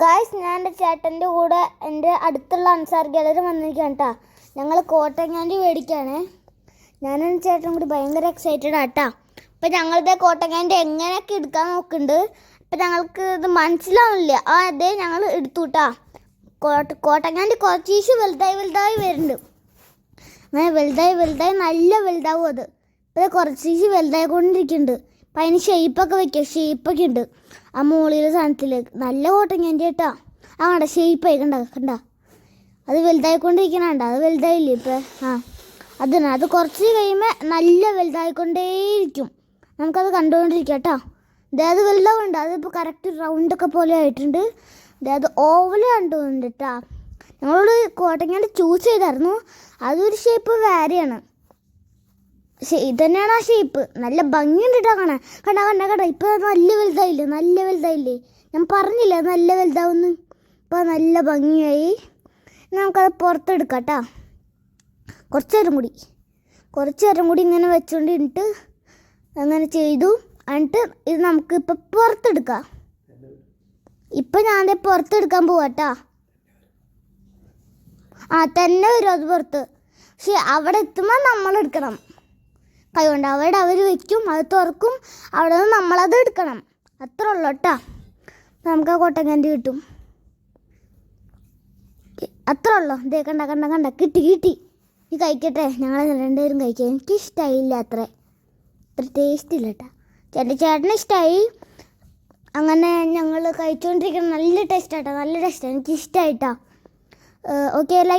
Guys, ഞാൻ എൻ്റെ ചേട്ടൻ്റെ കൂടെ എൻ്റെ അടുത്തുള്ള അൻസാർ ഗാലറി വന്നിരിക്കുകയാണ് കേട്ടോ. ഞങ്ങൾ കോട്ടൺ ക്യാൻഡി മേടിക്കുകയാണ്. ഞാനും ചേട്ടനും കൂടി ഭയങ്കര എക്സൈറ്റഡ് ആട്ടാ. അപ്പം ഞങ്ങളുടെ കോട്ടൺ ക്യാൻഡി എങ്ങനെയൊക്കെ എടുക്കാൻ നോക്കുന്നുണ്ട്. അപ്പം ഞങ്ങൾക്ക് ഇത് മനസ്സിലാവുന്നില്ല. അതേ ഞങ്ങൾ എടുത്തു കേട്ടാ. കോട്ടൺ ക്യാൻഡി കുറച്ച് വലുതായി വരുന്നുണ്ട്. അങ്ങനെ വലുതായി നല്ല വലുതാവും അത്. ഇപ്പം കുറച്ച് വലുതായിക്കൊണ്ടിരിക്കുന്നുണ്ട്. അപ്പം അതിന് ഷേപ്പൊക്കെ വയ്ക്കുക. ഷേപ്പൊക്കെ ഉണ്ട് ആ മുകളിലെ സാധനത്തിലേക്ക്. നല്ല കോട്ടൺ ക്യാൻഡി കേട്ടോ. ആ കണ്ട ഷേപ്പായി കണ്ട അത് വലുതായിക്കൊണ്ടിരിക്കണണ്ട. അത് വലുതായില്ലേ ഇപ്പം? അതിന് അത് കുറച്ച് കഴിയുമ്പോൾ നല്ല വലുതായിക്കൊണ്ടേയിരിക്കും. നമുക്കത് കണ്ടുകൊണ്ടിരിക്കാം കേട്ടോ. അത് വലുതാവുണ്ട്. അതിപ്പോൾ കറക്റ്റ് റൗണ്ടൊക്കെ പോലെ ആയിട്ടുണ്ട്. അത് ഓവൽ കണ്ടുകൊണ്ട് കേട്ടോ. ഞങ്ങളോട് കോട്ടൺ ക്യാൻഡി ചൂസ് ചെയ്തായിരുന്നു. അതൊരു ഷേപ്പ് വേറെയാണ്. ഇത് തന്നെയാണ് ആ ഷേപ്പ്. നല്ല ഭംഗിയുണ്ട് കേട്ടോ കാണാൻ. കണ്ട ഇപ്പം നല്ല വലുതായില്ലേ? ഞാൻ പറഞ്ഞില്ലേ നല്ല വലുതാവുന്നു. ഇപ്പം നല്ല ഭംഗിയായി. നമുക്കത് പുറത്തെടുക്കാം കേട്ടോ. കുറച്ച് നേരം കൂടി ഇങ്ങനെ വെച്ചുകൊണ്ടിട്ട് അങ്ങനെ ചെയ്തു. എന്നിട്ട് ഇത് നമുക്ക് ഇപ്പം പുറത്തെടുക്കാം. ഇപ്പം ഞാൻ പുറത്തെടുക്കാൻ പോവാം കേട്ടോ. തന്നെ വരും അത് പുറത്ത്. പക്ഷെ അവിടെ എത്തുമ്പോൾ നമ്മളെടുക്കണം. കൈകൊണ്ട് അവിടെ അവർ വയ്ക്കും, അത് തുറക്കും. അവിടെ നിന്ന് നമ്മളത് എടുക്കണം. അത്ര ഉള്ളു കേട്ടോ. നമുക്ക് ആ കോട്ടൺ ക്യാൻഡി കിട്ടും. അത്ര ഉള്ളു. ഇതേ കണ്ട കിട്ടി. ഈ കഴിക്കട്ടെ. ഞങ്ങൾ രണ്ടുപേരും കഴിക്കാം. എനിക്കിഷ്ടമായില്ല അത്ര ടേസ്റ്റ് ഇല്ല കേട്ടോ. എൻ്റെ ചേട്ടന് ഇഷ്ടമായി. അങ്ങനെ ഞങ്ങൾ കഴിച്ചുകൊണ്ടിരിക്കണം. നല്ല ടേസ്റ്റാട്ടോ. എനിക്കിഷ്ടമായിട്ടോ. Okay, like